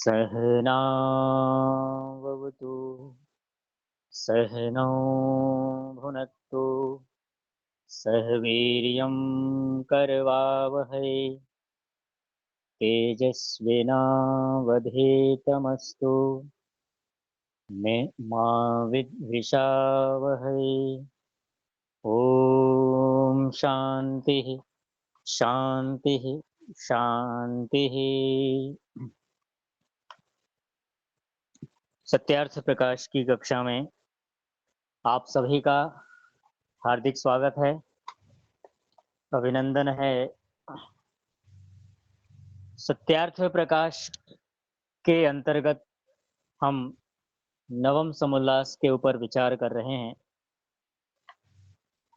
सहनाववतु सहनौ भुनक्तु सह वीर्यं करवावहै तेजस्विनावधीतमस्तु मा विद्विषावहै। ॐ शान्तिः शान्तिः शान्तिः। सत्यार्थ प्रकाश की कक्षा में आप सभी का हार्दिक स्वागत है, अभिनंदन है। सत्यार्थ प्रकाश के अंतर्गत हम नवम समोल्लास के ऊपर विचार कर रहे हैं।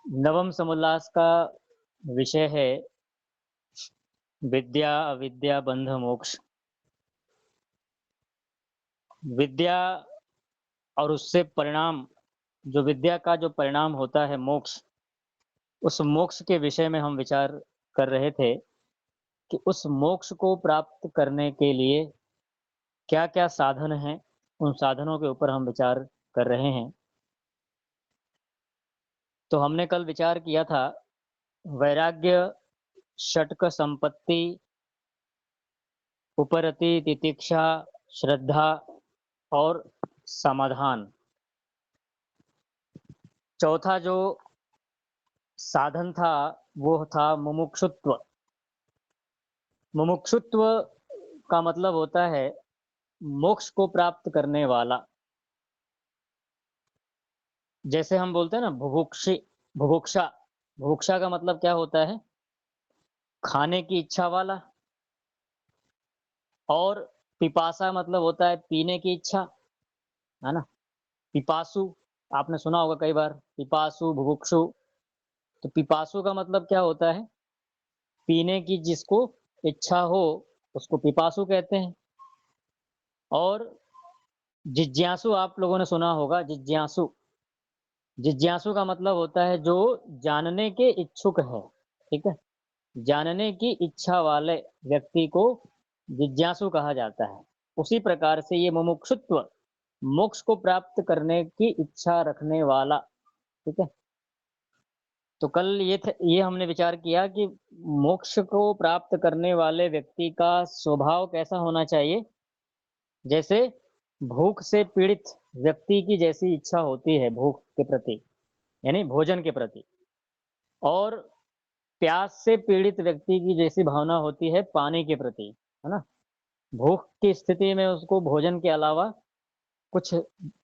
नवम समोल्लास का विषय है विद्या अविद्या बंध मोक्ष। विद्या और उससे परिणाम, जो विद्या का जो परिणाम होता है मोक्ष, उस मोक्ष के विषय में हम विचार कर रहे थे कि उस मोक्ष को प्राप्त करने के लिए क्या क्या साधन हैं। उन साधनों के ऊपर हम विचार कर रहे हैं। तो हमने कल विचार किया था वैराग्य, षटक संपत्ति, उपरति, तितिक्षा, श्रद्धा और समाधान। चौथा जो साधन था वो था मुमुक्षुत्व। मुमुक्षुत्व का मतलब होता है मोक्ष को प्राप्त करने वाला। जैसे हम बोलते हैं ना बुभुक्षी, बुभुक्षा। बुभुक्षा का मतलब क्या होता है? खाने की इच्छा वाला। और पिपासा मतलब होता है पीने की इच्छा, है ना। पिपासु आपने सुना होगा कई बार, पिपासु, बुभुक्षु। तो पिपासु का मतलब क्या होता है? पीने की जिसको इच्छा हो उसको पिपासु कहते हैं। और जिज्ञासु आप लोगों ने सुना होगा, जिज्ञासु। जिज्ञासु का मतलब होता है जो जानने के इच्छुक है, ठीक है। जानने की इच्छा वाले व्यक्ति को जिज्ञासु कहा जाता है। उसी प्रकार से ये मुमुक्षुत्व, मोक्ष को प्राप्त करने की इच्छा रखने वाला, ठीक है। तो कल ये हमने विचार किया कि मोक्ष को प्राप्त करने वाले व्यक्ति का स्वभाव कैसा होना चाहिए। जैसे भूख से पीड़ित व्यक्ति की जैसी इच्छा होती है भूख के प्रति, यानी भोजन के प्रति, और प्यास से पीड़ित व्यक्ति की जैसी भावना होती है पानी के प्रति, है ना। भूख की स्थिति में उसको भोजन के अलावा कुछ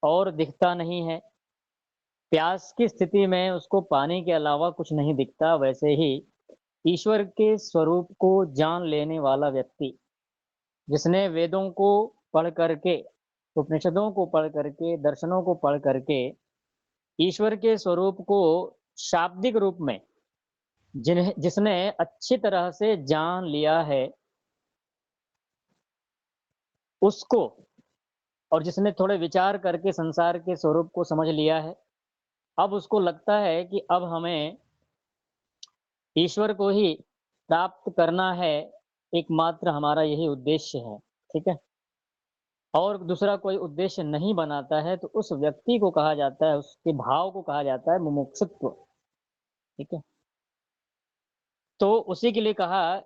और दिखता नहीं है, प्यास की स्थिति में उसको पानी के अलावा कुछ नहीं दिखता। वैसे ही ईश्वर के स्वरूप को जान लेने वाला व्यक्ति, जिसने वेदों को पढ़ करके, उपनिषदों को पढ़ करके, दर्शनों को पढ़ करके ईश्वर के स्वरूप को शाब्दिक रूप में जिसने अच्छी तरह से जान लिया है उसको, और जिसने थोड़े विचार करके संसार के स्वरूप को समझ लिया है, अब उसको लगता है कि अब हमें ईश्वर को ही प्राप्त करना है, एकमात्र हमारा यही उद्देश्य है, ठीक है। और दूसरा कोई उद्देश्य नहीं बनाता है तो उस व्यक्ति को कहा जाता है, उसके भाव को कहा जाता है मुमुक्षुत्व, ठीक है। तो उसी के लिए कहा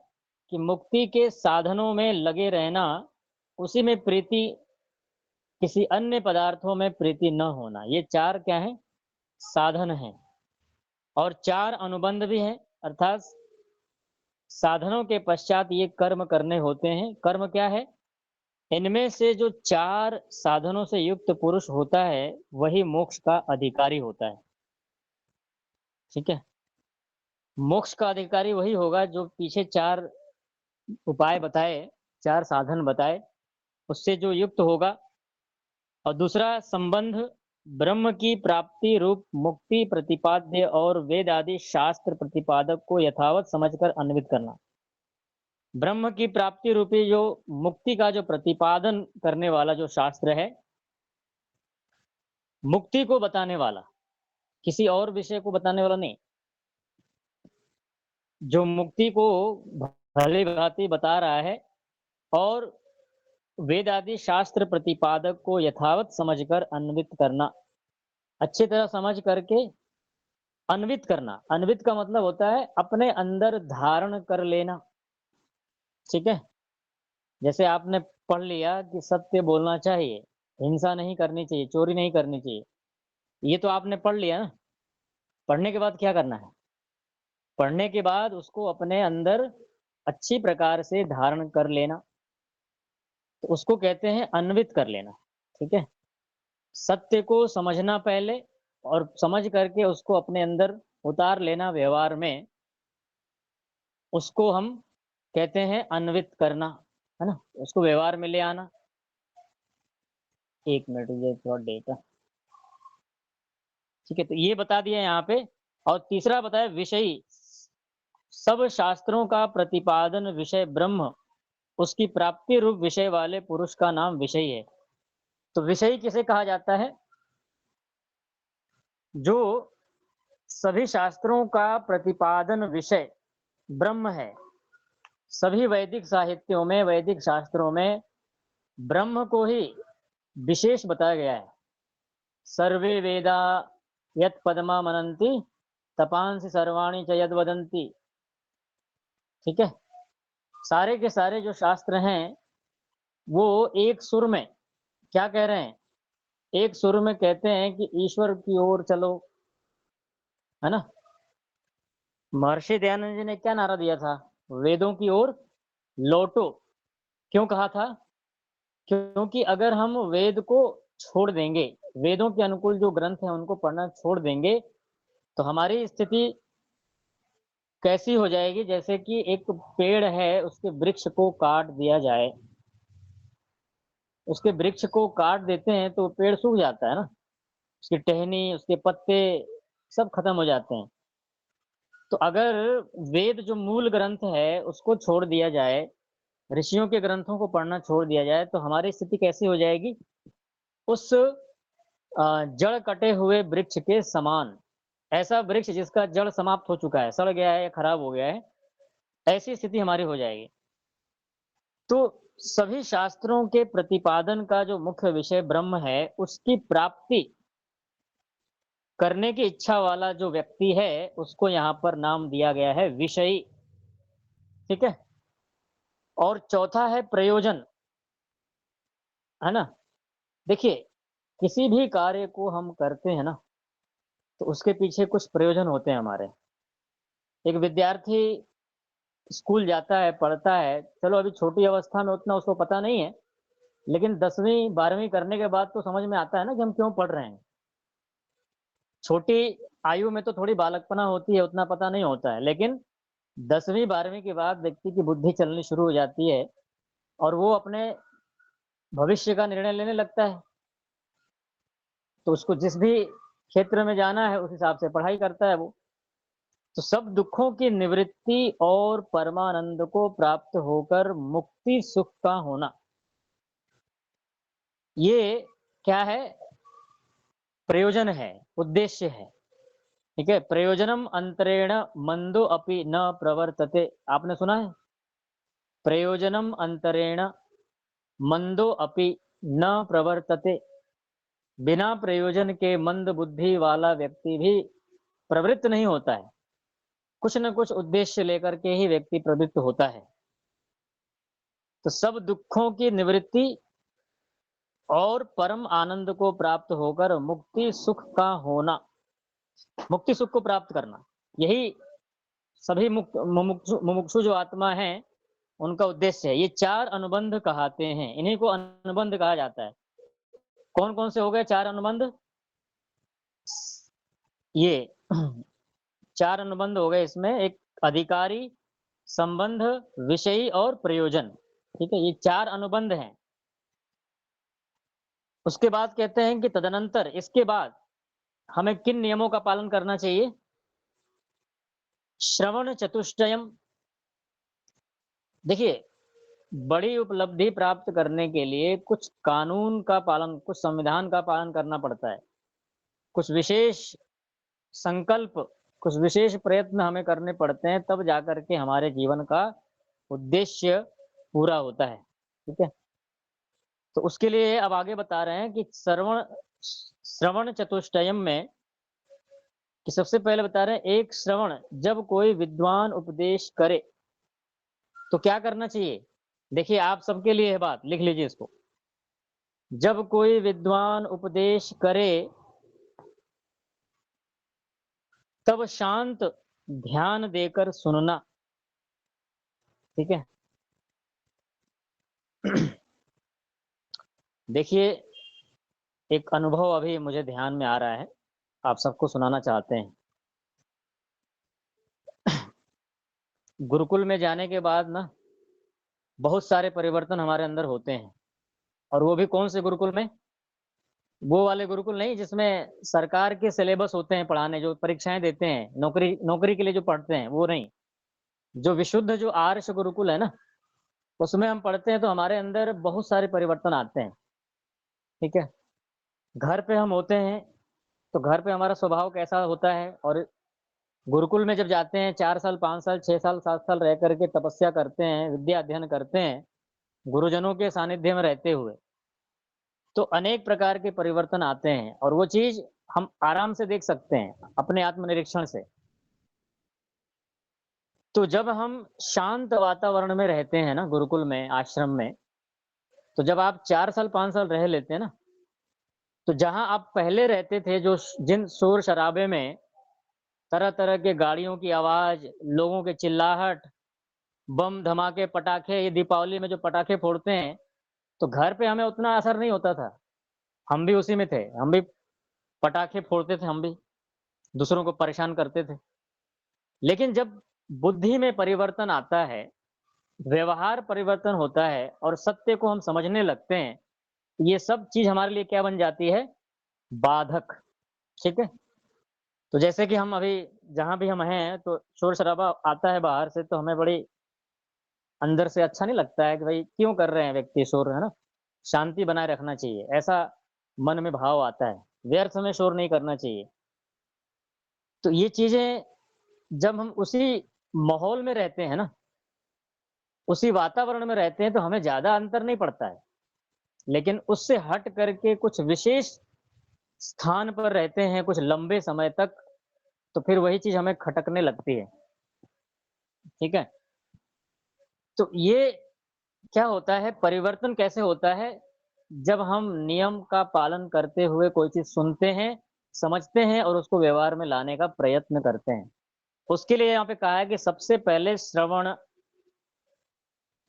कि मुक्ति के साधनों में लगे रहना, उसी में प्रीति, किसी अन्य पदार्थों में प्रीति न होना। ये चार क्या है? साधन हैं। और चार अनुबंध भी हैं, अर्थात साधनों के पश्चात ये कर्म करने होते हैं। कर्म क्या है? इनमें से जो चार साधनों से युक्त पुरुष होता है वही मोक्ष का अधिकारी होता है, ठीक है। मोक्ष का अधिकारी वही होगा जो पीछे चार उपाय बताए, चार साधन बताए, उससे जो युक्त होगा। और दूसरा संबंध ब्रह्म की प्राप्ति रूप मुक्ति प्रतिपाद्य और वेद आदि शास्त्र प्रतिपादक को यथावत समझकर अन्वित करना। ब्रह्म की प्राप्ति रूपी जो मुक्ति का जो प्रतिपादन करने वाला जो शास्त्र है, मुक्ति को बताने वाला, किसी और विषय को बताने वाला नहीं, जो मुक्ति को भली भांति बता रहा है। और वेद आदि शास्त्र प्रतिपादक को यथावत समझकर अन्वित करना, अच्छी तरह समझ करके अन्वित करना। अन्वित का मतलब होता है अपने अंदर धारण कर लेना। ठीक है, जैसे आपने पढ़ लिया कि सत्य बोलना चाहिए, हिंसा नहीं करनी चाहिए, चोरी नहीं करनी चाहिए, ये तो आपने पढ़ लिया ना। पढ़ने के बाद क्या करना है? पढ़ने के बाद उसको अपने अंदर अच्छी प्रकार से धारण कर लेना, तो उसको कहते हैं अन्वित कर लेना। ठीक है, सत्य को समझना पहले, और समझ करके उसको अपने अंदर उतार लेना व्यवहार में, उसको हम कहते हैं अन्वित करना, है ना, उसको व्यवहार में ले आना। एक मिनट, ये थोड़ा डेटा। ठीक है, तो ये बता दिया यहाँ पे। और तीसरा बताया विषयी, सब शास्त्रों का प्रतिपादन विषय ब्रह्म, उसकी प्राप्ति रूप विषय वाले पुरुष का नाम विषयी है। तो विषयी किसे कहा जाता है? जो सभी शास्त्रों का प्रतिपादन विषय ब्रह्म है। सभी वैदिक साहित्यों में, वैदिक शास्त्रों में ब्रह्म को ही विशेष बताया गया है। सर्वे वेदा यत् पदमा मनन्ति तपांसि सर्वाणि च यद् वदन्ति। ठीक है, सारे के सारे जो शास्त्र हैं वो एक सुर में क्या कह रहे हैं? एक सुर में कहते हैं कि ईश्वर की ओर चलो, है ना। महर्षि दयानंद जी ने क्या नारा दिया था? वेदों की ओर लौटो। क्यों कहा था? क्योंकि अगर हम वेद को छोड़ देंगे, वेदों के अनुकूल जो ग्रंथ हैं उनको पढ़ना छोड़ देंगे, तो हमारी स्थिति कैसी हो जाएगी? जैसे कि एक पेड़ है, उसके वृक्ष को काट दिया जाए, उसके वृक्ष को काट देते हैं तो पेड़ सूख जाता है ना, उसकी टहनी, उसके पत्ते सब खत्म हो जाते हैं। तो अगर वेद जो मूल ग्रंथ है उसको छोड़ दिया जाए, ऋषियों के ग्रंथों को पढ़ना छोड़ दिया जाए, तो हमारी स्थिति कैसी हो जाएगी? उस जड़ कटे हुए वृक्ष के समान। ऐसा वृक्ष जिसका जड़ समाप्त हो चुका है, सड़ गया है या खराब हो गया है, ऐसी स्थिति हमारी हो जाएगी। तो सभी शास्त्रों के प्रतिपादन का जो मुख्य विषय ब्रह्म है, उसकी प्राप्ति करने की इच्छा वाला जो व्यक्ति है, उसको यहाँ पर नाम दिया गया है विषयी। ठीक है, और चौथा है प्रयोजन, है ना। देखिए, किसी भी कार्य को हम करते हैं ना, तो उसके पीछे कुछ प्रयोजन होते हैं हमारे। एक विद्यार्थी स्कूल जाता है, पढ़ता है, चलो अभी छोटी अवस्था में उतना उसको पता नहीं है, लेकिन 10वीं 12वीं करने के बाद तो समझ में आता है ना कि हम क्यों पढ़ रहे हैं। छोटी आयु में तो थोड़ी बालकपना होती है, उतना पता नहीं होता है, लेकिन 10वीं 12वीं के बाद व्यक्ति की बुद्धि चलनी शुरू हो जाती है और वो अपने भविष्य का निर्णय लेने लगता है। तो उसको जिस भी क्षेत्र में जाना है उस हिसाब से पढ़ाई करता है वो। तो सब दुखों की निवृत्ति और परमानंद को प्राप्त होकर मुक्ति सुख का होना, ये क्या है? प्रयोजन है, उद्देश्य है। ठीक है, प्रयोजनम अंतरेण मंदो अपि न प्रवर्तते। आपने सुना है? प्रयोजनम अंतरेण मंदो अपि न प्रवर्तते। बिना प्रयोजन के मंद बुद्धि वाला व्यक्ति भी प्रवृत्त नहीं होता है। कुछ न कुछ उद्देश्य लेकर के ही व्यक्ति प्रवृत्त होता है। तो सब दुखों की निवृत्ति और परम आनंद को प्राप्त होकर मुक्ति सुख का होना, मुक्ति सुख को प्राप्त करना, यही सभी मुमुक्षु जो आत्मा है उनका उद्देश्य है। ये 4 अनुबंध कहते हैं, इन्हीं को अनुबंध कहा जाता है। कौन कौन से हो गए 4 अनुबंध? ये 4 अनुबंध हो गए। इसमें एक अधिकारी, संबंध, विषयी और प्रयोजन। ठीक है, ये 4 अनुबंध हैं। उसके बाद कहते हैं कि तदनंतर, इसके बाद हमें किन नियमों का पालन करना चाहिए? श्रवण चतुष्टयम। देखिए, बड़ी उपलब्धि प्राप्त करने के लिए कुछ कानून का पालन, कुछ संविधान का पालन करना पड़ता है। कुछ विशेष संकल्प, कुछ विशेष प्रयत्न हमें करने पड़ते हैं, तब जाकर के हमारे जीवन का उद्देश्य पूरा होता है। ठीक है, तो उसके लिए अब आगे बता रहे हैं कि श्रवण चतुष्टयम में कि सबसे पहले बता रहे हैं एक श्रवण, जब कोई विद्वान उपदेश करे तो क्या करना चाहिए। देखिए आप सबके लिए है बात, लिख लीजिए इसको। जब कोई विद्वान उपदेश करे तब शांत ध्यान देकर सुनना। ठीक है। देखिए एक अनुभव अभी मुझे ध्यान में आ रहा है, आप सबको सुनाना चाहते हैं। गुरुकुल में जाने के बाद ना बहुत सारे परिवर्तन हमारे अंदर होते हैं, और वो भी कौन से गुरुकुल में, वो वाले गुरुकुल नहीं जिसमें सरकार के सिलेबस होते हैं पढ़ाने, जो परीक्षाएं देते हैं, नौकरी नौकरी के लिए जो पढ़ते हैं, वो नहीं। जो विशुद्ध जो आर्ष गुरुकुल है ना, उसमें हम पढ़ते हैं तो हमारे अंदर बहुत सारे परिवर्तन आते हैं। ठीक है। घर पे हम होते हैं तो घर पे हमारा स्वभाव कैसा होता है, और गुरुकुल में जब जाते हैं 4 साल 5 साल 6 साल 7 साल रह करके तपस्या करते हैं, विद्या अध्ययन करते हैं गुरुजनों के सानिध्य में रहते हुए, तो अनेक प्रकार के परिवर्तन आते हैं, और वो चीज हम आराम से देख सकते हैं अपने आत्मनिरीक्षण से। तो जब हम शांत वातावरण में रहते हैं ना गुरुकुल में, आश्रम में, तो जब आप 4 साल 5 साल रह लेते हैं ना, तो जहां आप पहले रहते थे, जो जिन शोर शराबे में, तरह तरह के गाड़ियों की आवाज, लोगों के चिल्लाहट, बम धमाके पटाखे, ये दीपावली में जो पटाखे फोड़ते हैं, तो घर पे हमें उतना असर नहीं होता था। हम भी उसी में थे, हम भी पटाखे फोड़ते थे, हम भी दूसरों को परेशान करते थे। लेकिन जब बुद्धि में परिवर्तन आता है, व्यवहार परिवर्तन होता है, और सत्य को हम समझने लगते हैं, ये सब चीज हमारे लिए क्या बन जाती है, बाधक। ठीक है। तो जैसे कि हम अभी जहां भी हम हैं, तो शोर शराबा आता है बाहर से, तो हमें बड़ी अंदर से अच्छा नहीं लगता है कि भाई क्यों कर रहे हैं व्यक्ति शोर, है ना। शांति बनाए रखना चाहिए, ऐसा मन में भाव आता है, व्यर्थ में शोर नहीं करना चाहिए। तो ये चीजें जब हम उसी माहौल में रहते हैं ना, उसी वातावरण में रहते हैं, तो हमें ज्यादा अंतर नहीं पड़ता है। लेकिन उससे हट करके कुछ विशेष स्थान पर रहते हैं कुछ लंबे समय तक, तो फिर वही चीज हमें खटकने लगती है। ठीक है। तो ये क्या होता है, परिवर्तन कैसे होता है, जब हम नियम का पालन करते हुए कोई चीज सुनते हैं, समझते हैं, और उसको व्यवहार में लाने का प्रयत्न करते हैं। उसके लिए यहाँ पे कहा है कि सबसे पहले श्रवण।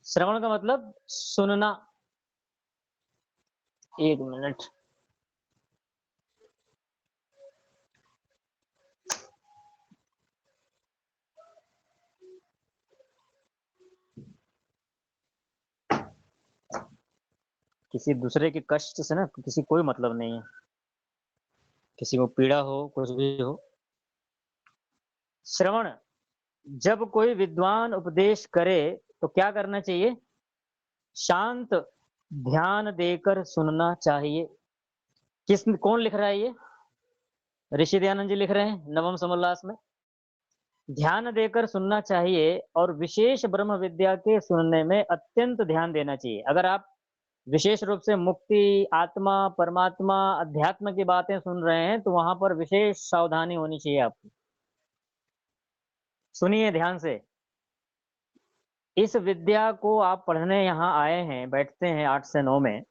श्रवण का मतलब सुनना। एक मिनट। किसी दूसरे के कष्ट से ना किसी कोई मतलब नहीं है, किसी को पीड़ा हो, कुछ भी हो। श्रवण, जब कोई विद्वान उपदेश करे तो क्या करना चाहिए, शांत ध्यान देकर सुनना चाहिए। कौन लिख रहा है ये, ऋषि दयानंद जी लिख रहे हैं नवम समोल्लास में। ध्यान देकर सुनना चाहिए, और विशेष ब्रह्म विद्या के सुनने में अत्यंत ध्यान देना चाहिए। अगर आप विशेष रूप से मुक्ति, आत्मा, परमात्मा, अध्यात्म की बातें सुन रहे हैं, तो वहां पर विशेष सावधानी होनी चाहिए आपकी। सुनिए ध्यान से। इस विद्या को आप पढ़ने यहाँ आए हैं, बैठते हैं 8 से 9 में,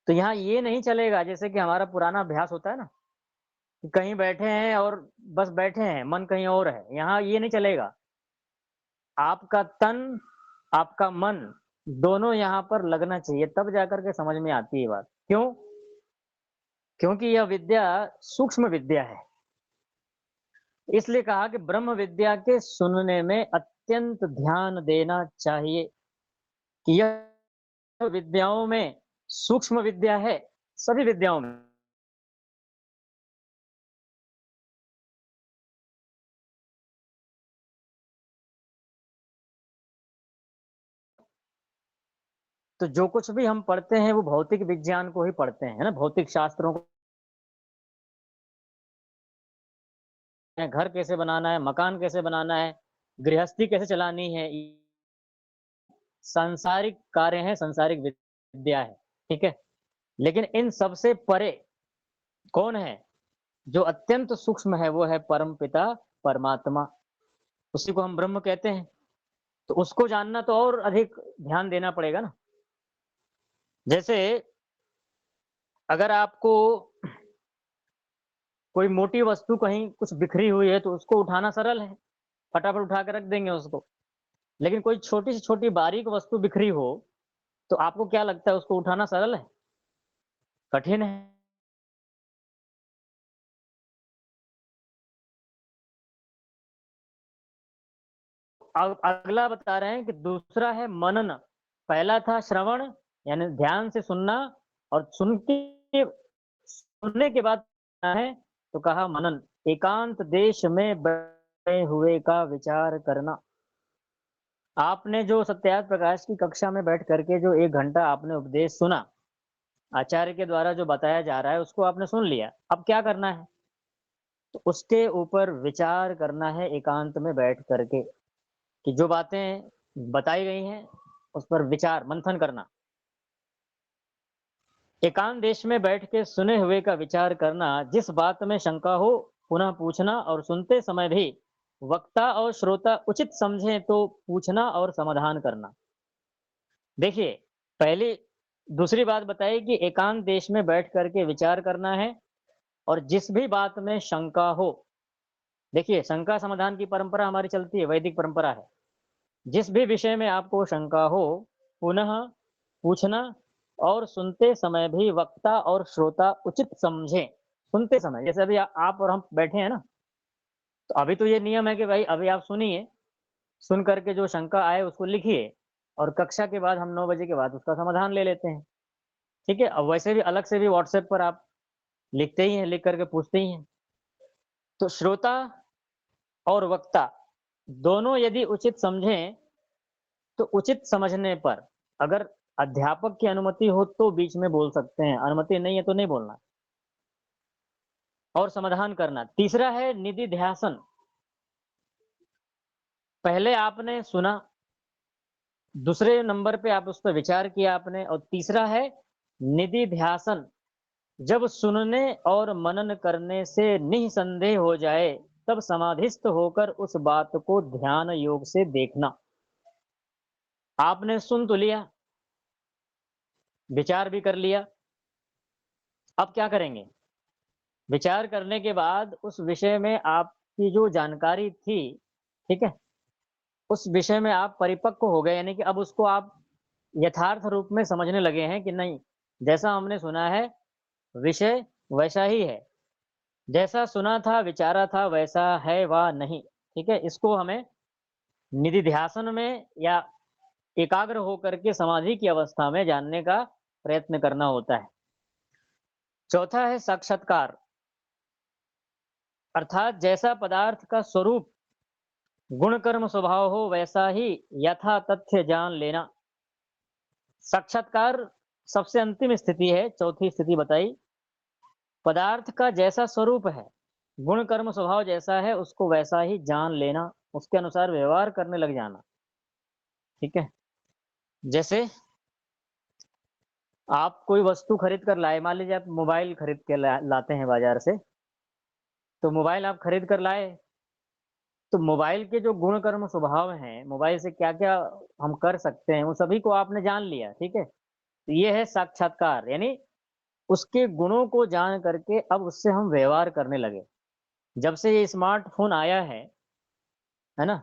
तो यहाँ ये नहीं चलेगा जैसे कि हमारा पुराना अभ्यास होता है ना, कि कहीं बैठे हैं और बस बैठे हैं, मन कहीं और है। यहाँ ये नहीं चलेगा। आपका तन, आपका मन, दोनों यहाँ पर लगना चाहिए, तब जाकर के समझ में आती है बात। क्यों? क्योंकि यह विद्या सूक्ष्म विद्या है। इसलिए कहा कि ब्रह्म विद्या के सुनने में अत्यंत ध्यान देना चाहिए, कि यह विद्याओं में सूक्ष्म विद्या है, सभी विद्याओं में। तो जो कुछ भी हम पढ़ते हैं वो भौतिक विज्ञान को ही पढ़ते हैं, है ना, भौतिक शास्त्रों को। घर कैसे बनाना है, मकान कैसे बनाना है, गृहस्थी कैसे चलानी है, सांसारिक कार्य है, सांसारिक विद्या है। ठीक है? लेकिन इन सबसे परे कौन है? जो अत्यंत सूक्ष्म है वो है परम पिता परमात्मा, उसी को हम ब्रह्म कहते हैं। तो उसको जानना तो और अधिक ध्यान देना पड़ेगा ना। जैसे अगर आपको कोई मोटी वस्तु कहीं कुछ बिखरी हुई है तो उसको उठाना सरल है, फटाफट उठा के रख देंगे उसको। लेकिन कोई छोटी से छोटी बारीक वस्तु बिखरी हो, तो आपको क्या लगता है उसको उठाना सरल है? कठिन है। अब अगला बता रहे हैं कि दूसरा है मनन। पहला था श्रवण यानी ध्यान से सुनना, और सुनने के बाद है तो कहा मनन, एकांत देश में बैठे हुए का विचार करना। आपने जो सत्यार्थ प्रकाश की कक्षा में बैठ करके जो 1 घंटा आपने उपदेश सुना, आचार्य के द्वारा जो बताया जा रहा है उसको आपने सुन लिया। अब क्या करना है? तो उसके ऊपर विचार करना है एकांत में बैठ करके, कि जो बातें बताई गई हैं उस पर विचार मंथन करना। एकांत देश में बैठ के सुने हुए का विचार करना, जिस बात में शंका हो पुनः पूछना, और सुनते समय भी वक्ता और श्रोता उचित समझें तो पूछना और समाधान करना। देखिए, पहली दूसरी बात बताई कि एकांत देश में बैठ करके विचार करना है, और जिस भी बात में शंका हो, देखिए शंका समाधान की परंपरा हमारी चलती है, वैदिक परंपरा है। जिस भी विषय में आपको शंका हो पुनः पूछना, और सुनते समय भी वक्ता और श्रोता उचित समझें। सुनते समय जैसे अभी आप और हम बैठे हैं ना, तो अभी तो ये नियम है कि भाई अभी आप सुनिए, सुन करके जो शंका आए उसको लिखिए, और कक्षा के बाद हम 9 बजे के बाद उसका समाधान ले लेते हैं। ठीक है? अब वैसे भी अलग से भी व्हाट्सएप पर आप लिखते ही हैं, लिख करके पूछते ही हैं। तो श्रोता और वक्ता दोनों यदि उचित समझें, तो उचित समझने पर अगर अध्यापक की अनुमति हो तो बीच में बोल सकते हैं, अनुमति नहीं है तो नहीं बोलना, और समाधान करना। तीसरा है निधि ध्यासन। पहले आपने सुना, दूसरे नंबर पे आप उस पर विचार किया आपने, और तीसरा है निधि ध्यासन। जब सुनने और मनन करने से निसंदेह हो जाए, तब समाधिस्थ होकर उस बात को ध्यान योग से देखना। आपने सुन तो लिया, विचार भी कर लिया, अब क्या करेंगे? विचार करने के बाद उस विषय में आपकी जो जानकारी थी, ठीक है, उस विषय में आप परिपक्व हो गए, यानी कि अब उसको आप यथार्थ रूप में समझने लगे हैं कि नहीं, जैसा हमने सुना है विषय वैसा ही है, जैसा सुना था विचारा था वैसा है व नहीं। ठीक है, इसको हमें निधि ध्यासन में या एकाग्र होकर के समाधि की अवस्था में जानने का प्रयत्न करना होता है। चौथा है साक्षात्कार, अर्थात जैसा पदार्थ का स्वरूप गुण कर्म स्वभाव हो वैसा ही यथा तथ्य जान लेना। साक्षात्कार सबसे अंतिम स्थिति है, चौथी स्थिति बताई। पदार्थ का जैसा स्वरूप है, गुण कर्म स्वभाव जैसा है, उसको वैसा ही जान लेना, उसके अनुसार व्यवहार करने लग जाना। ठीक है, जैसे आप कोई वस्तु खरीद कर लाए, मान लीजिए आप मोबाइल खरीद के लाते हैं बाजार से, तो मोबाइल आप खरीद कर लाए, तो मोबाइल के जो गुण कर्म स्वभाव हैं, मोबाइल से क्या क्या हम कर सकते हैं, उन सभी को आपने जान लिया। ठीक है, तो ये है साक्षात्कार, यानी उसके गुणों को जान करके अब उससे हम व्यवहार करने लगे। जब से ये स्मार्टफोन आया है ना,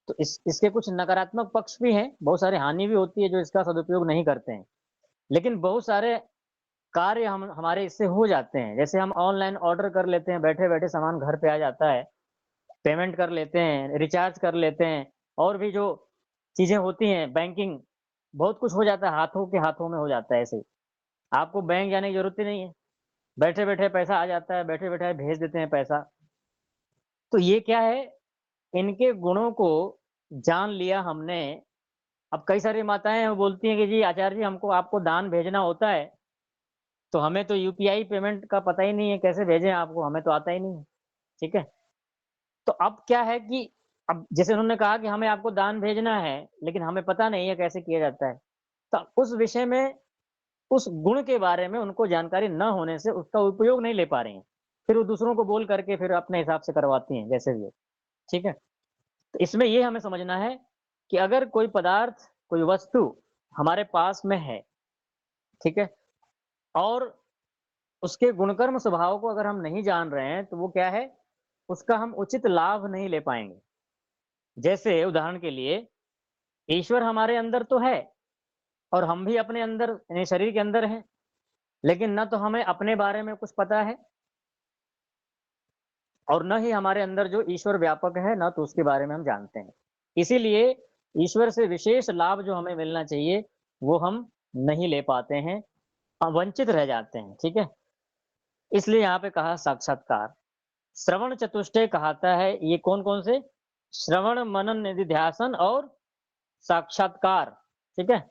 तो इसके कुछ नकारात्मक पक्ष भी हैं, बहुत सारी हानि भी होती है जो इसका सदुपयोग नहीं करते हैं, लेकिन बहुत सारे कार्य हम हमारे इससे हो जाते हैं। जैसे हम ऑनलाइन ऑर्डर कर लेते हैं, बैठे बैठे सामान घर पे आ जाता है, पेमेंट कर लेते हैं, रिचार्ज कर लेते हैं, और भी जो चीजें होती हैं, बैंकिंग, बहुत कुछ हो जाता है, हाथों के हाथों में हो जाता है। ऐसे ही आपको बैंक जाने की जरूरत ही नहीं है, बैठे बैठे पैसा आ जाता है, बैठे बैठे भेज देते हैं पैसा। तो ये क्या है, इनके गुणों को जान लिया हमने। अब कई सारी माताएं हैं, वो बोलती हैं कि जी आचार्य जी हमको आपको दान भेजना होता है, तो हमें तो यूपीआई पेमेंट का पता ही नहीं है, कैसे भेजें आपको, हमें तो आता ही नहीं है। ठीक है, तो अब क्या है कि अब जैसे उन्होंने कहा कि हमें आपको दान भेजना है, लेकिन हमें पता नहीं है कैसे किया जाता है, तो उस विषय में उस गुण के बारे में उनको जानकारी न होने से उसका उपयोग नहीं ले पा रही हैं। फिर वो दूसरों को बोल करके फिर अपने हिसाब से करवाती हैं जैसे भी हो, ठीक है? तो इसमें ये हमें समझना है कि अगर कोई पदार्थ, कोई वस्तु हमारे पास में है, ठीक है? और उसके गुणकर्म स्वभाव को अगर हम नहीं जान रहे हैं, तो वो क्या है, उसका हम उचित लाभ नहीं ले पाएँगे। जैसे उदाहरण के लिए, ईश्वर हमारे अंदर तो है और हम भी अपने अंदर यानी शरीर के अंदर हैं, लेकिन ना तो हमें अपने बारे में कुछ पता है और न ही हमारे अंदर जो ईश्वर व्यापक है, ना तो उसके बारे में हम जानते हैं। इसीलिए ईश्वर से विशेष लाभ जो हमें मिलना चाहिए, वो हम नहीं ले पाते हैं, वंचित रह जाते हैं, ठीक है? इसलिए यहाँ पे कहा साक्षात्कार। श्रवण चतुष्टय कहाता है, ये कौन-कौन से? श्रवण, मनन, निधिध्यासन और साक्षात्कार, ठीक है?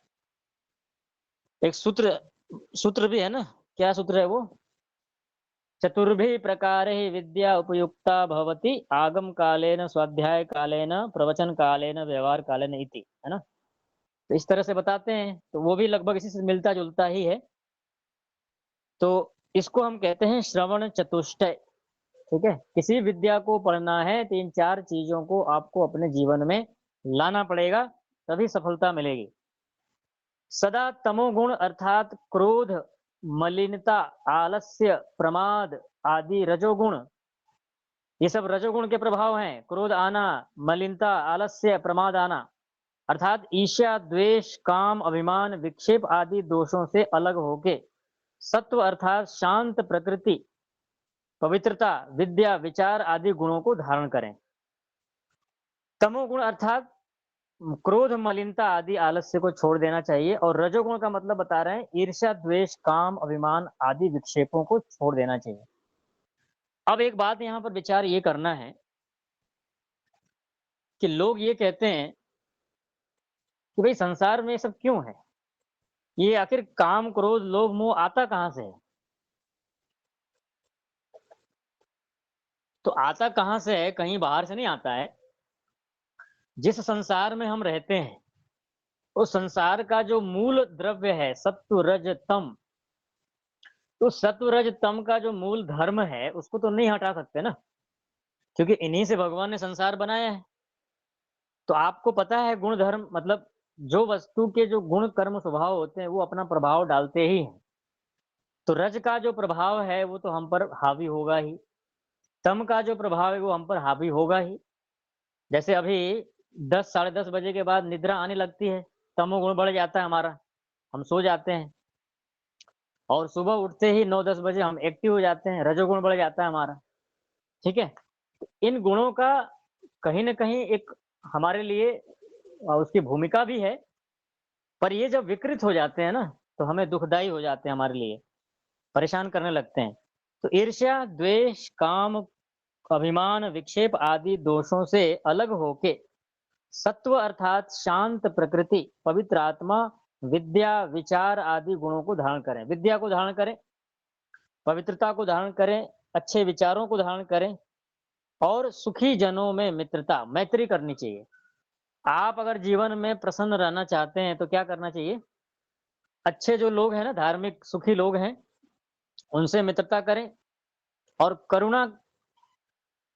एक सूत्र सूत्र भी है ना, क्या सूत्र है वो? चतुर्भिः प्रकारैः विद्या उपयुक्ता भवति आगम कालेन, स्वाध्याय कालेन, प्रवचन कालेन, व्यवहार कालेन इति, है ना? तो इस तरह से बताते हैं, तो वो भी लगभग इसी से मिलता-जुलता ही है। तो इसको हम कहते हैं श्रवण चतुष्टय, ठीक है? किसी विद्या को पढ़ना है तो इन 4 चीज़ों को आपको अपने जीवन में लाना पड़ेगा, तभी सफलता मिलेगी। सदा तमोगुण अर्थात क्रोध, मलिनता, आलस्य, प्रमाद आदि रजोगुण, ये सब रजोगुण के प्रभाव हैं। क्रोध आना, मलिनता, आलस्य, प्रमाद आना अर्थात ईर्ष्या, द्वेष, काम, अभिमान, विक्षेप आदि दोषों से अलग होके सत्व अर्थात शांत प्रकृति, पवित्रता, विद्या, विचार आदि गुणों को धारण करें। तमोगुण अर्थात क्रोध, मलिनता आदि आलस्य को छोड़ देना चाहिए और रजोगुण का मतलब बता रहे हैं ईर्ष्या, द्वेष, काम, अभिमान आदि विक्षेपों को छोड़ देना चाहिए। अब एक बात यहाँ पर विचार ये करना है कि लोग ये कहते हैं कि भाई संसार में ये सब क्यों है? ये आखिर काम, क्रोध, लोभ, मोह आता कहाँ से है? तो आता कहाँ से है? कहीं बाहर से नहीं आता है। जिस संसार में हम रहते हैं, उस संसार का जो मूल द्रव्य है सत्व, रज, तम, तो सत्व, रज, तम का जो मूल धर्म है, उसको तो नहीं हटा सकते ना, क्योंकि इन्हीं से भगवान ने संसार बनाया है। तो आपको पता है गुण धर्म मतलब जो वस्तु के जो गुण कर्म स्वभाव होते हैं वो अपना प्रभाव डालते ही हैं। तो रज का जो प्रभाव है वो तो हम पर हावी होगा ही, तम का जो प्रभाव है वो हम पर हावी होगा ही। जैसे अभी 10 साढ़े 10 बजे के बाद निद्रा आने लगती है, तमोगुण बढ़ जाता है हमारा, हम सो जाते हैं और सुबह उठते ही 9-10 बजे हम एक्टिव हो जाते हैं, रजोगुण बढ़ जाता है हमारा, ठीक है? इन गुणों का कहीं न कहीं एक हमारे लिए उसकी भूमिका भी है, पर ये जब विकृत हो जाते हैं ना, तो हमें दुखदाई हो जाते हैं हमारे लिए, परेशान करने लगते हैं। तो ईर्ष्या, द्वेष, काम, अभिमान, विक्षेप आदि दोषों से अलग होके सत्व अर्थात शांत प्रकृति, पवित्र आत्मा, विद्या, विचार आदि गुणों को धारण करें। विद्या को धारण करें, पवित्रता को धारण करें, अच्छे विचारों को धारण करें और सुखी जनों में मित्रता, मैत्री करनी चाहिए। आप अगर जीवन में प्रसन्न रहना चाहते हैं तो क्या करना चाहिए? अच्छे जो लोग हैं ना, धार्मिक सुखी लोग हैं, उनसे मित्रता करें और करुणा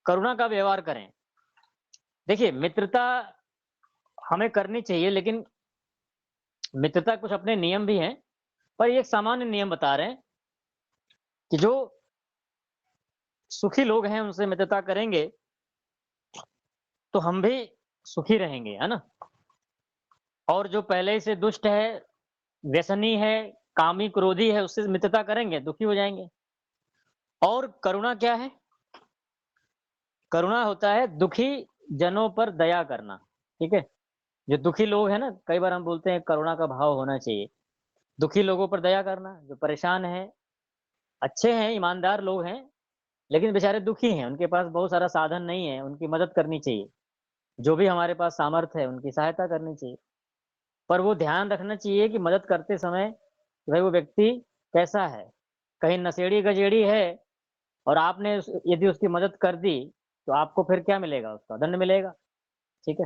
करुणा का व्यवहार करें। देखिए, मित्रता हमें करनी चाहिए लेकिन मित्रता के कुछ अपने नियम भी हैं, पर ये एक सामान्य नियम बता रहे हैं कि जो सुखी लोग हैं उनसे मित्रता करेंगे, तो हम भी सुखी रहेंगे, है ना? और जो पहले से दुष्ट है, व्यसनी है, कामी, क्रोधी है, उससे मित्रता करेंगे, दुखी हो जाएँगे। और करुणा क्या है? करुणा होता है दुखी जनों पर दया करना, ठीक है? जो दुखी लोग हैं ना, कई बार हम बोलते हैं करुणा का भाव होना चाहिए। दुखी लोगों पर दया करना, जो परेशान हैं, अच्छे हैं, ईमानदार लोग हैं, लेकिन बेचारे दुखी हैं, उनके पास बहुत सारा साधन नहीं है, उनकी मदद करनी चाहिए। जो भी हमारे पास सामर्थ्य है, उनकी सहायता करनी चाहिए। पर वो ध्यान रखना चाहिए कि मदद करते समय कि भाई वो व्यक्ति कैसा है? कहीं नशेड़ी-गजेड़ी है और आपने यदि उसकी मदद कर दी, तो आपको फिर क्या मिलेगा? उसका दंड मिलेगा, ठीक है?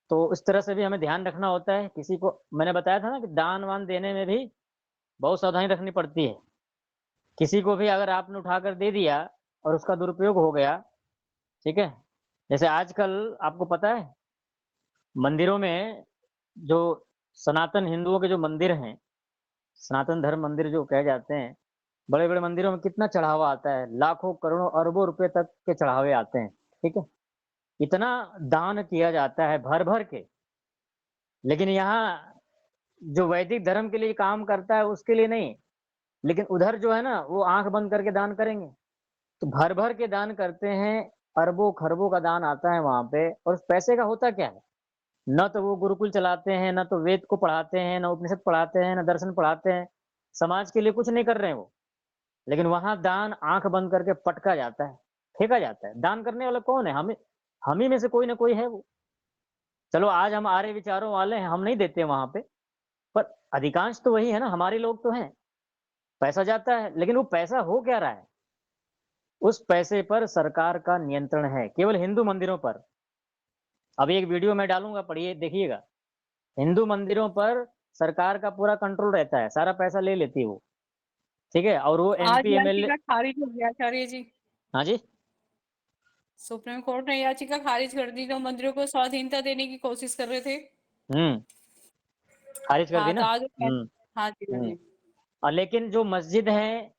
तो इस तरह से भी हमें ध्यान रखना होता है। किसी को मैंने बताया था ना कि दान-वान देने में भी बहुत सावधानी रखनी पड़ती है। किसी को भी अगर आपने उठाकर दे दिया और उसका दुरुपयोग हो गया, ठीक है? जैसे आजकल आपको पता है मंदिरों में जो सनातन हिंदुओं के जो मंदिर हैं, सनातन धर्म मंदिर जो कहे जाते हैं, बड़े-बड़े मंदिरों में कितना चढ़ावा आता है, लाखों, करोड़ों, अरबों रुपए तक के चढ़ावे आते हैं, ठीक है? इतना दान किया जाता है भर-भर के, लेकिन यहाँ जो वैदिक धर्म के लिए काम करता है उसके लिए नहीं, लेकिन उधर जो है ना वो आँख बंद करके दान करेंगे। तो भर-भर के दान करते हैं, अरबों-खरबों का दान आता है वहाँ पे और उस पैसे का होता क्या है? ना तो वो गुरुकुल चलाते हैं, ना तो वेद को पढ़ाते हैं, ना उपनिषद पढ़ाते हैं, ना दर्शन पढ़ाते हैं। समाज के लिए कुछ नहीं कर रहे हैं वो। लेकिन वहाँ दान आँख बंद करके पटका जाता है, फेंका जाता है। दान करने वाला कौन है? हम ही में से कोई ना कोई है वो। चलो आज हम आर्य विचारों वाले हैं, हम नहीं देते वहाँ पे, पर अधिकांश तो वही है ना, हमारे लोग तो हैं। पैसा जाता है, लेकिन वो पैसा हो क्या रहा है? उस पैसे पर सरकार का नियंत्रण है, केवल हिंदू मंदिरों पर। अभी एक वीडियो मैं डालूँगा, पढ़िए, देखिएगा। हिंदू मंदिरों पर सरकार का पूरा कंट्रोल रहता है, सारा पैसा ले लेती है वो, ठीक है? और वो आज एमपी, एमएलए। याचिका खारिज हो गई आचार्य जी। हाँ जी? सुप्रीम कोर्ट ने याचिका खारिज कर दी जो मंदिरों को स्वाधीनता देने की कोशिश कर रहे थे। हुँ, खारिज कर दी हाँ, ना? तो आज हुँ, हाँ जी, हाँ हुँ। जी। और लेकिन जो मस्जिद है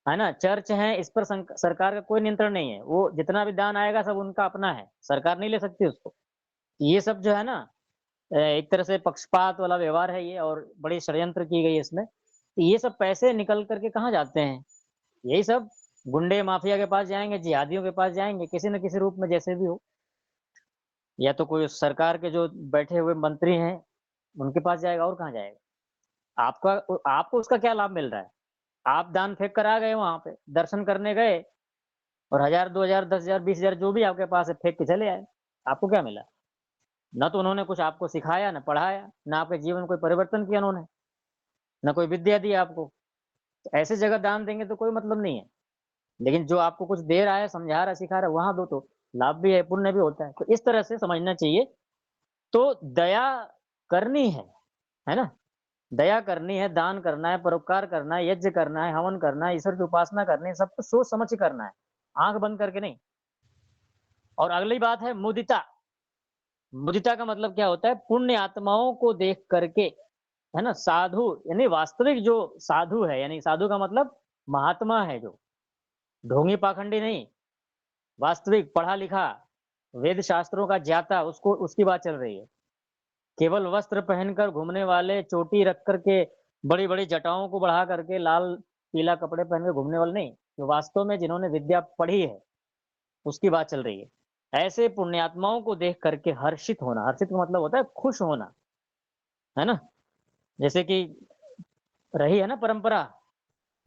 ना? चर्च हैं, इस पर सरकार का कोई नियंत्रण नहीं है। वो जितना भी दान आएगा सब उनका अपना है, सरकार नहीं ले सकती उसको। ये सब जो है ना एक तरह से पक्षपात वाला व्यवहार है ये और बड़ी षड्यंत्र की गई है इसमें। तो ये सब पैसे निकल कर के कहाँ जाते हैं? यही सब गुंडे माफिया के पास जाएँगे, जिहादियों के पास जाएँगे, किसी न किसी रूप में जैसे भी हो। या तो कोई सरकार के जो बैठे हुए मंत्री हैं, उनके पास जाएगा और कहाँ जाएगा? आपको उसका क्या लाभ मिल रहा है? आप दान फेंक कर आ गए वहाँ पे, दर्शन करने गए और 1000, 2000, 10,000, 20,000 जो भी आपके पास है फेंक के चले आए। आपको क्या मिला? ना तो उन्होंने कुछ आपको सिखाया, ना पढ़ाया, ना आपके जीवन में कोई परिवर्तन किया उन्होंने, ना कोई विद्या दी आपको। तो ऐसी जगह दान देंगे तो कोई मतलब नहीं है। लेकिन जो आपको कुछ दे रहा है, समझा रहा है, सिखा रहा है, वहाँ दो तो लाभ भी है, पुण्य भी होता है। तो इस तरह से समझना चाहिए। तो दया करनी है ना? दया करनी है, दान करना है, परोपकार करना है, यज्ञ करना है, हवन करना है, ईश्वर की उपासना करनी है, सब कुछ सोच समझ के करना है, आँख बंद करके नहीं। और अगली बात है मुदिता। मुदिता का मतलब क्या होता है? पुण्य आत्माओं को देख करके, है ना? साधु यानी वास्तविक जो साधु है, यानी साधु का मतलब महात्मा है जो, ढोंगी पाखंडी नहीं, वास्तविक पढ़ा-लिखा, वेद शास्त्रों का ज्ञाता, उसको उसकी बात चल रही है। केवल वस्त्र पहनकर घूमने वाले, चोटी रख कर के, बड़ी-बड़ी जटाओं को बढ़ा करके, लाल पीला कपड़े पहन के घूमने वाले नहीं, जो वास्तव में जिन्होंने विद्या पढ़ी है, उसकी बात चल रही है। ऐसे पुण्यात्माओं को देख करके हर्षित होना, हर्षित का मतलब होता है खुश होना, है ना? जैसे कि रही है ना परंपरा,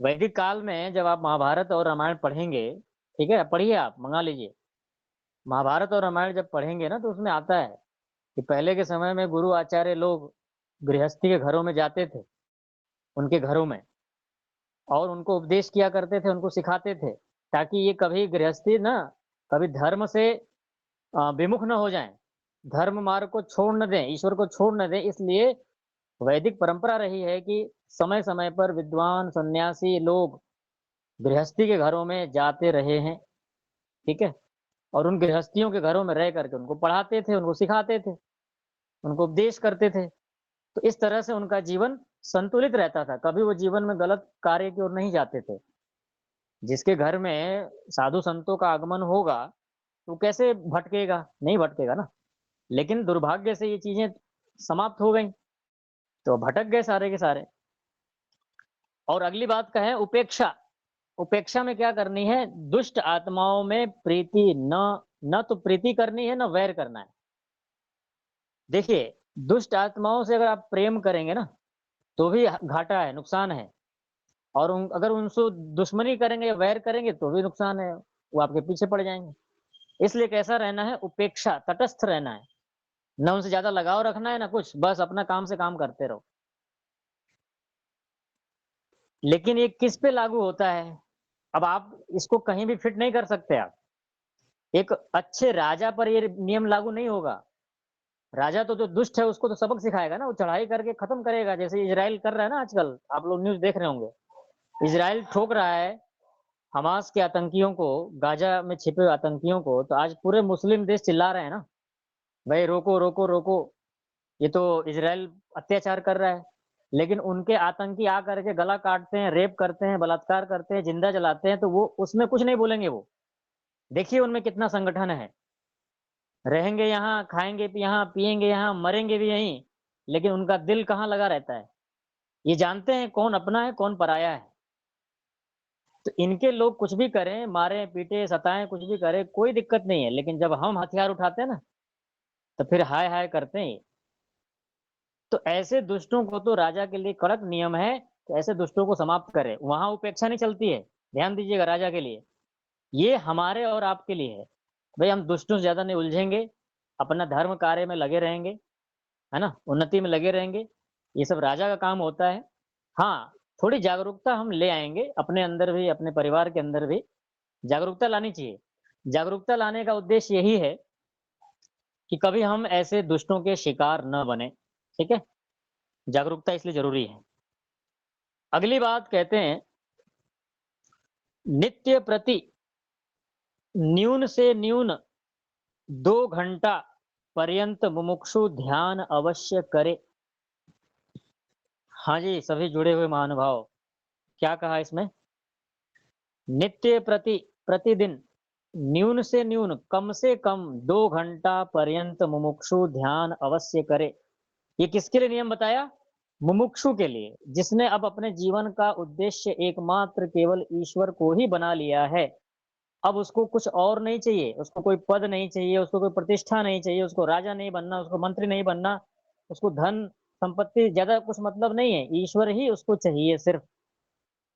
वैदिक काल में जब आप महाभारत और रामायण पढ़ेंगे, ठीक है? पढ़िए आप, मँगा लीजिए। महाभारत और रामायण जब पढ़ेंगे ना तो उसमें आता है कि पहले के समय में गुरु आचार्य लोग गृहस्थी के घरों में जाते थे, उनके घरों में, और उनको उपदेश किया करते थे, उनको सिखाते थे, ताकि ये कभी गृहस्थी ना कभी धर्म से विमुख न हो जाएँ, धर्म मार्ग को छोड़ न दें, ईश्वर को छोड़ न दें। इसलिए वैदिक परंपरा रही है कि समय-समय पर विद्वान सन्यासी लोग गृहस्थी के घरों में जाते रहे हैं, ठीक है? और उन गृहस्थियों के घरों में रह करके उनको पढ़ाते थे, उनको सिखाते थे, उनको उपदेश करते थे। तो इस तरह से उनका जीवन संतुलित रहता था, कभी वो जीवन में गलत कार्य की ओर नहीं जाते थे। जिसके घर में साधु संतों का आगमन होगा, तो कैसे भटकेगा? नहीं भटकेगा ना। लेकिन दुर्भाग्य से ये चीज़ें समाप्त हो गईं, तो भटक गए सारे के सारे। और अगली बात कहें उपेक्षा। उपेक्षा में क्या करनी है? दुष्ट आत्माओं में प्रीति न तो प्रीति करनी है, ना वैर करना है। देखिए, दुष्ट आत्माओं से अगर आप प्रेम करेंगे ना, तो भी घाटा है, नुकसान है। और अगर उनसे दुश्मनी करेंगे या वैर करेंगे तो भी नुकसान है, वो आपके पीछे पड़ जाएँगे। इसलिए कैसा रहना है? उपेक्षा, तटस्थ रहना है। ना उनसे ज़्यादा लगाव रखना है, ना कुछ, बस अपना काम से काम करते रहो। लेकिन ये किस पे लागू होता है? अब आप इसको कहीं भी फिट नहीं कर सकते आप। एक अच्छे राजा पर ये नियम लागू नहीं होगा। राजा तो जो दुष्ट है उसको तो सबक सिखाएगा ना, वो चढ़ाई करके खत्म करेगा, जैसे इजराइल कर रहा है ना आजकल, आप लोग न्यूज़ देख रहे होंगे। इजराइल ठोक रहा है हमास के आतंकियों को, गाजा में छिपे हुए आतंकियों को, तो आज पूरे मुस्लिम देश चिल्ला रहे हैं ना, भाई रोको, रोको, रोको, ये तो इजराइल अत्याचार कर रहा है। लेकिन उनके आतंकी आ करके गला काटते हैं, रेप करते हैं, बलात्कार करते हैं, जिंदा जलाते हैं, तो वो उसमें कुछ नहीं बोलेंगे वो। देखिए उनमें कितना संगठन है। रहेंगे यहाँ, खाएँगे भी यहाँ, पिएँगे यहाँ, मरेंगे भी यहीं, लेकिन उनका दिल कहाँ लगा रहता है। ये जानते हैं कौन अपना है, कौन पराया है। तो इनके लोग कुछ भी करें, मारें, पीटें, सताएँ, कुछ भी करें, कोई दिक्कत नहीं है, लेकिन जब हम हथियार उठाते हैं ना, तो फिर हाय हाय करते हैं ये। तो ऐसे दुष्टों को तो राजा के लिए कड़क नियम है कि ऐसे दुष्टों को समाप्त करें। वहाँ उपेक्षा नहीं चलती है, ध्यान दीजिएगा राजा के लिए। ये हमारे और आपके लिए है। भई हम दुष्टों से ज़्यादा नहीं उलझेंगे, अपना धर्म कार्य में लगे रहेंगे, है ना? उन्नति में लगे रहेंगे, ये सब राजा का काम होता है। हाँ, थोड़ी जागरूकता हम ले आएँगे, अपने अंदर भी, अपने परिवार के अंदर भी जागरूकता लानी चाहिए। जागरूकता लाने का उद्देश्य यही है कि कभी हम ऐसे दुष्टों के शिकार न बनें, ठीक है? जागरूकता इसलिए ज़रूरी है। अगली बात कहते हैं, नित्य प्रति न्यून से न्यून 2 घंटा पर्यंत मुमुक्षु ध्यान अवश्य करे। हाँ जी, सभी जुड़े हुए महानुभाव, क्या कहा इसमें? नित्य प्रति प्रतिदिन न्यून से न्यून कम से कम 2 घंटा पर्यंत मुमुक्षु ध्यान अवश्य करे। ये किसके लिए नियम बताया? मुमुक्षु के लिए, जिसने अब अपने जीवन का उद्देश्य एकमात्र केवल ईश्वर को ही बना लिया है। अब उसको कुछ और नहीं चाहिए, उसको कोई पद नहीं चाहिए, उसको कोई प्रतिष्ठा नहीं चाहिए, उसको राजा नहीं बनना, उसको मंत्री नहीं बनना, उसको धन संपत्ति ज़्यादा कुछ मतलब नहीं है, ईश्वर ही उसको चाहिए सिर्फ।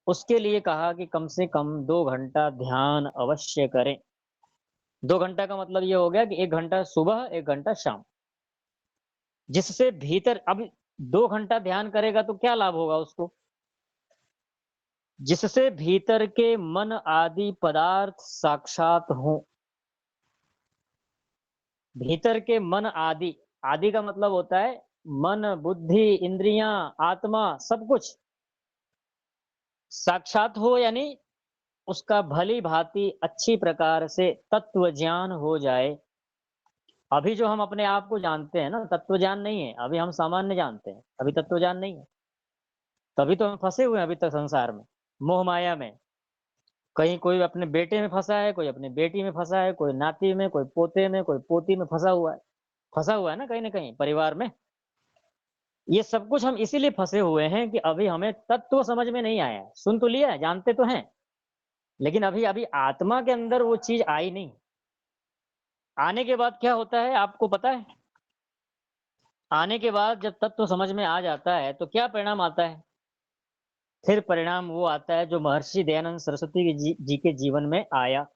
उसके लिए कहा कि कम से कम 2 घंटा ध्यान अवश्य करें। 2 घंटा का मतलब ये हो गया कि 1 घंटा सुबह, 1 घंटा शाम। जिससे भीतर अब 2 घंटा ध्यान करेगा तो क्या लाभ होगा उसको? जिससे भीतर के मन आदि पदार्थ साक्षात हों। भीतर के मन आदि, आदि का मतलब होता है मन, बुद्धि, इंद्रियां, आत्मा, सब कुछ साक्षात हो, यानी उसका भली भांति अच्छी प्रकार से तत्व ज्ञान हो जाए। अभी जो हम अपने आप को जानते हैं ना, तत्व ज्ञान नहीं है, अभी हम सामान्य जानते हैं, अभी तत्व ज्ञान नहीं है। तभी तो हम फंसे हुए हैं अभी तक संसार में, मोह माया में। कहीं कोई अपने बेटे में फंसा है, कोई अपनी बेटी में फंसा है, कोई नाती में, कोई पोते में, कोई पोती में फंसा हुआ है ना कहीं परिवार में। ये सब कुछ हम इसीलिए फंसे हुए हैं कि अभी हमें तत्व समझ में नहीं आया है। सुन तो लिया है, जानते तो हैं, लेकिन अभी अभी आत्मा के अंदर वो चीज आई नहीं। आने के बाद क्या होता है आपको पता है? आने के बाद जब तत्व समझ में आ जाता है तो क्या परिणाम आता है? फिर परिणाम वो आता है जो महर्षि दयानंद सरस्वती जी के जीवन में आया।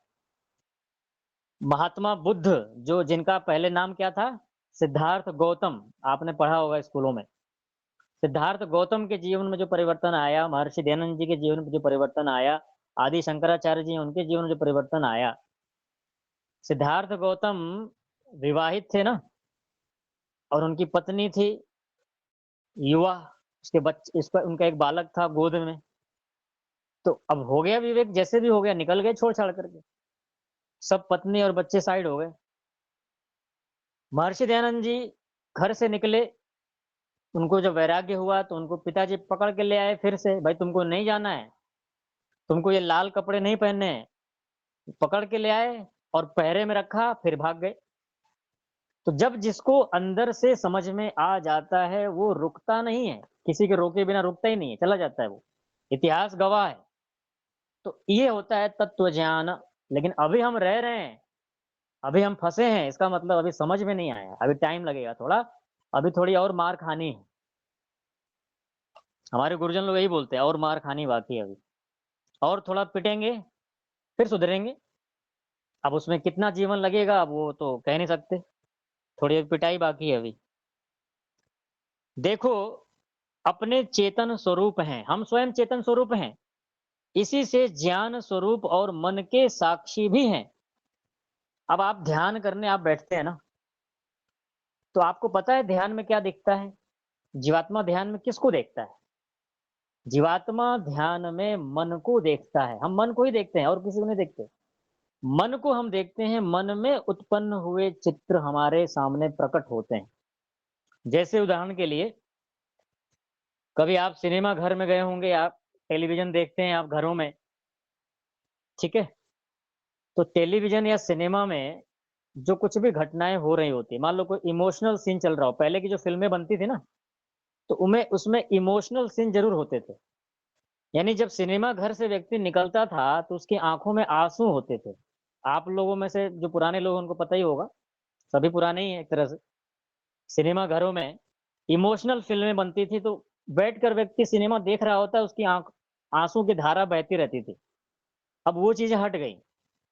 महात्मा बुद्ध, जो जिनका पहले नाम क्या था? सिद्धार्थ गौतम, आपने पढ़ा होगा स्कूलों में। सिद्धार्थ गौतम के जीवन में जो परिवर्तन आया, महर्षि दयानंद जी के जीवन में जो परिवर्तन आया, आदि शंकराचार्य जी उनके जीवन में जो परिवर्तन आया। सिद्धार्थ गौतम विवाहित थे ना, और उनकी पत्नी थी युवा, उसके बच्चे, इसका उनका एक बालक था गोद में। तो अब हो गया विवेक, जैसे भी हो गया, निकल गए छोड़ छाड़ करके, सब पत्नी और बच्चे साइड हो गए। महर्षि दयानंद जी घर से निकले, उनको जब वैराग्य हुआ तो उनको पिताजी पकड़ के ले आए फिर से, भाई तुमको नहीं जाना है, तुमको ये लाल कपड़े नहीं पहनने हैं। पकड़ के ले आए और पहरे में रखा, फिर भाग गए। तो जब जिसको अंदर से समझ में आ जाता है वो रुकता नहीं है, किसी के रोके बिना रुकता ही नहीं है, चला जाता है वो। इतिहास गवाह है। तो ये होता है तत्व ज्ञान। लेकिन अभी हम रह रहे हैं, अभी हम फंसे हैं, इसका मतलब अभी समझ में नहीं आया, अभी टाइम लगेगा थोड़ा, अभी थोड़ी और मार खानी है। हमारे गुरुजन लोग यही बोलते हैं, और मार खानी बाकी है अभी, और थोड़ा पिटेंगे फिर सुधरेंगे। अब उसमें कितना जीवन लगेगा अब वो तो कह नहीं सकते, थोड़ी अभी पिटाई बाकी है अभी। देखो, अपने चेतन स्वरूप हैं, हम स्वयं चेतन स्वरूप हैं, इसी से ज्ञान स्वरूप और मन के साक्षी भी हैं। अब आप ध्यान करने आप बैठते हैं ना, तो आपको पता है ध्यान में क्या दिखता है? जीवात्मा ध्यान में किसको देखता है? जीवात्मा ध्यान में मन को देखता है। हम मन को ही देखते हैं और किसी को नहीं देखते। मन को हम देखते हैं, मन में उत्पन्न हुए चित्र हमारे सामने प्रकट होते हैं। जैसे उदाहरण के लिए, कभी आप सिनेमा घर में गए होंगे, आप टेलीविज़न देखते हैं आप घरों में, ठीक है? तो टेलीविज़न या सिनेमा में जो कुछ भी घटनाएँ हो रही होती हैं, मान लो कोई इमोशनल सीन चल रहा हो, पहले की जो फ़िल्में बनती थी ना, तो उनमें उसमें इमोशनल सीन ज़रूर होते थे। यानी जब सिनेमा घर से व्यक्ति निकलता था, तो उसकी आँखों में आँसू होते थे। आप लोगों में से जो पुराने लोग हैं, उनको पता ही होगा, सभी पुराने ही हैं एक तरह से। सिनेमा घरों में इमोशनल फ़िल्में बनती थी, तो बैठकर व्यक्ति सिनेमा देख रहा होता है, उसकी आँसू की धारा बहती रहती थी। अब वो चीज़ें हट गई,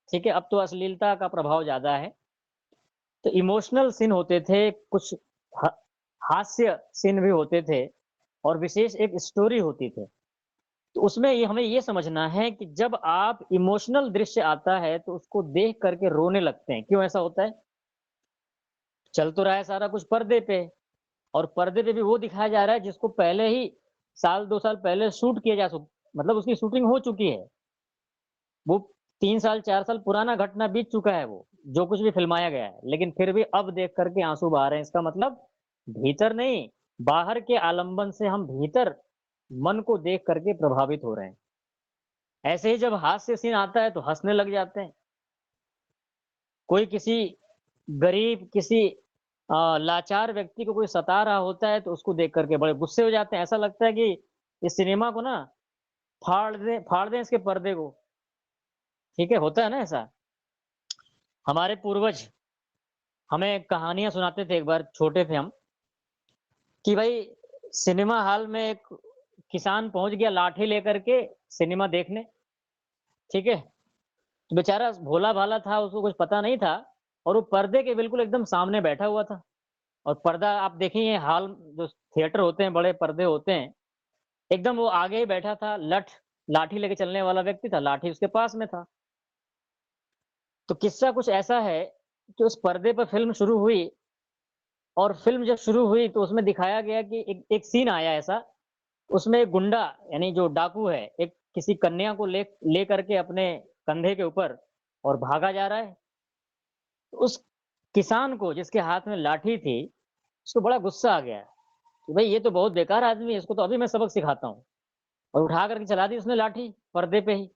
ठीक है? अब तो अश्लीलता का प्रभाव ज़्यादा है। तो इमोशनल सीन होते थे, कुछ ह हास्य सीन भी होते थे और विशेष एक स्टोरी होती थी। तो उसमें ये हमें ये समझना है कि जब आप इमोशनल दृश्य आता है, तो उसको देख कर के रोने लगते हैं। क्यों ऐसा होता है? चल तो रहा है सारा कुछ पर्दे पे और पर्दे पे भी वो दिखाया जा रहा है जिसको पहले ही साल 2 साल पहले शूट किया जा सक मतलब उसकी शूटिंग हो चुकी है। वो 3 साल 4 साल पुराना घटना बीत चुका है वो, जो कुछ भी फ़िल्माया गया है। लेकिन फिर भी अब देख कर के आँसू बहा रहे हैं। इसका मतलब भीतर नहीं, बाहर के आलंबन से हम भीतर मन को देख कर के प्रभावित हो रहे हैं। ऐसे ही जब हास्य सीन आता है तो हँसने लग जाते हैं। कोई किसी गरीब, किसी लाचार व्यक्ति को कोई सता रहा होता है तो उसको देख कर के बड़े गुस्से हो जाते हैं। ऐसा लगता है कि इस सिनेमा को ना फाड़ दें इसके पर्दे को। ठीक है, होता है ना ऐसा। हमारे पूर्वज हमें कहानियाँ सुनाते थे, एक बार छोटे थे हम, कि भाई सिनेमा हॉल में एक किसान पहुँच गया लाठी लेकर के सिनेमा देखने, ठीक है? तो बेचारा भोला-भाला था, उसको कुछ पता नहीं था और वो पर्दे के बिल्कुल एकदम सामने बैठा हुआ था। और पर्दा आप देखिए हॉल जो थिएटर होते हैं, बड़े पर्दे होते हैं, एकदम वो आगे ही बैठा था, लाठी लेके चलने वाला व्यक्ति था, लाठी उसके पास में था। तो किस्सा कुछ ऐसा है कि उस पर्दे पर फ़िल्म शुरू हुई और फ़िल्म जब शुरू हुई तो उसमें दिखाया गया कि एक एक सीन आया ऐसा, उसमें एक गुंडा यानी जो डाकू है, एक किसी कन्या को ले करके अपने कंधे के ऊपर और भागा जा रहा है। तो उस किसान को जिसके हाथ में लाठी थी, उसको बड़ा गुस्सा आ गया कि भई ये तो बहुत बेकार आदमी है, इसको तो अभी मैं सबक सिखाता हूँ। और उठा करके चला दी उसने लाठी पर्दे पे ही,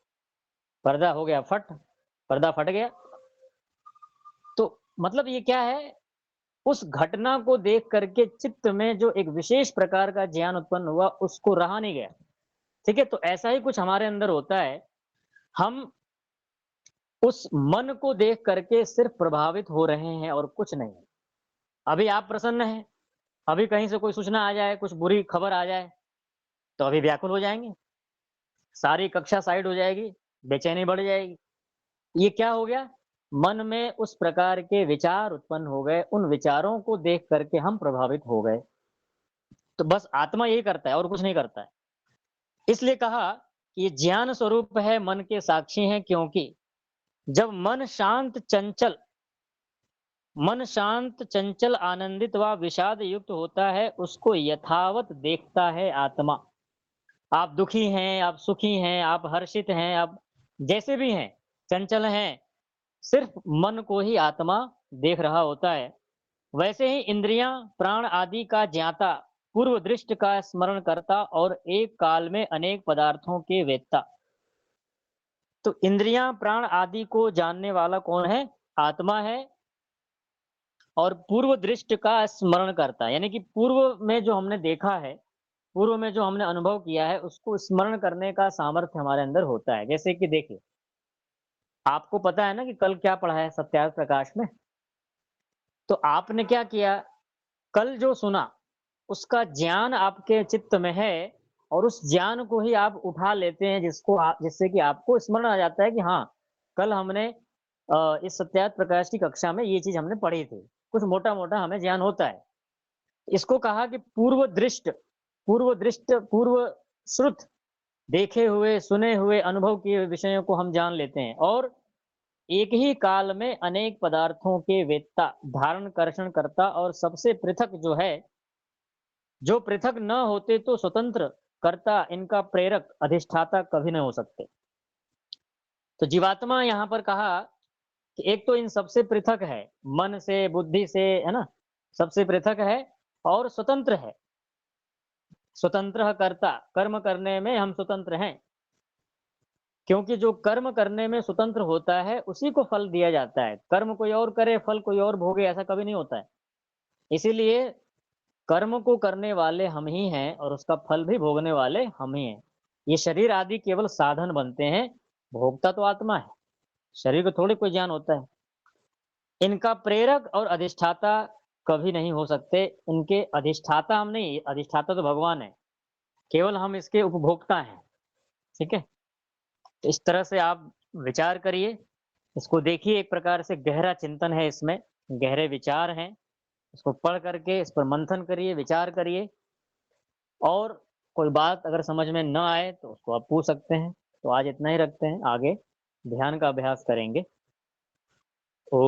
पर्दा हो गया फट, पर्दा फट गया। तो मतलब ये क्या है, उस घटना को देख कर के चित्त में जो एक विशेष प्रकार का ज्ञान उत्पन्न हुआ, उसको रहा नहीं गया। ठीक है? तो ऐसा ही कुछ हमारे अंदर होता है। हम उस मन को देख कर के सिर्फ़ प्रभावित हो रहे हैं और कुछ नहीं। अभी आप प्रसन्न हैं, अभी कहीं से कोई सूचना आ जाए, कुछ बुरी खबर आ जाए, तो अभी व्याकुल हो जाएँगे। सारी कक्षा साइड हो जाएगी, बेचैनी बढ़ जाएगी। ये क्या हो गया? मन में उस प्रकार के विचार उत्पन्न हो गए, उन विचारों को देख कर के हम प्रभावित हो गए। तो बस आत्मा यही करता है और कुछ नहीं करता है। इसलिए कहा कि ये ज्ञान स्वरूप है, मन के साक्षी हैं, क्योंकि जब मन शांत, चंचल, आनंदित व विषाद युक्त होता है, उसको यथावत देखता है आत्मा। आप दुखी हैं, आप सुखी हैं, आप हर्षित हैं, आप जैसे भी हैं, चंचल हैं, सिर्फ मन को ही आत्मा देख रहा होता है। वैसे ही इंद्रियां, प्राण आदि का ज्ञाता, पूर्व दृष्ट का स्मरण करता और एक काल में अनेक पदार्थों के वेत्ता। तो इंद्रियां, प्राण आदि को जानने वाला कौन है? आत्मा है। और पूर्व दृष्ट का स्मरण करता है, यानी कि पूर्व में जो हमने देखा है, पूर्व में जो हमने अनुभव किया है, उसको स्मरण करने का सामर्थ्य हमारे अंदर होता है। जैसे कि देखिए, आपको पता है ना कि कल क्या पढ़ा है सत्यार्थ प्रकाश में? तो आपने क्या किया, कल जो सुना, उसका ज्ञान आपके चित्त में है और उस ज्ञान को ही आप उठा लेते हैं, जिससे कि आपको स्मरण आ जाता है कि हाँ, कल हमने इस सत्यार्थ प्रकाश की कक्षा में ये चीज़ हमने पढ़ी थी। कुछ मोटा-मोटा हमें ज्ञान होता है। इसको कहा कि पूर्व श्रुत, देखे हुए, सुने हुए, अनुभव किए हुए विषयों को हम जान लेते हैं और एक ही काल में अनेक पदार्थों के वेत्ता, धारण कर्षण करता और सबसे पृथक जो है, जो पृथक न होते तो स्वतंत्र कर्ता, इनका प्रेरक अधिष्ठाता कभी न हो सकते। तो जीवात्मा यहाँ पर कहा कि एक तो इन सबसे पृथक है, मन से, बुद्धि से, है ना? सबसे पृथक है और स्वतंत्र है। स्वतंत्र कर्ता, कर्म करने में हम स्वतंत्र हैं। क्योंकि जो कर्म करने में स्वतंत्र होता है, उसी को फल दिया जाता है। कर्म कोई और करे, फल कोई और भोगे, ऐसा कभी नहीं होता है। इसीलिए कर्म को करने वाले हम ही हैं और उसका फल भी भोगने वाले हम ही हैं। ये शरीर आदि केवल साधन बनते हैं, भोगता तो आत्मा है। शरीर को थोड़ी कोई ज्ञान होता है। इनका प्रेरक और अधिष्ठाता कभी नहीं हो सकते। इनके अधिष्ठाता हम नहीं, अधिष्ठाता तो भगवान है, केवल हम इसके उपभोक्ता हैं। ठीक है? तो इस तरह से आप विचार करिए, इसको देखिए, एक प्रकार से गहरा चिंतन है इसमें, गहरे विचार हैं। इसको पढ़ करके इस पर मंथन करिए, विचार करिए, और कोई बात अगर समझ में न आए तो उसको आप पूछ सकते हैं। तो आज इतना ही रखते हैं, आगे ध्यान का अभ्यास करेंगे। ओ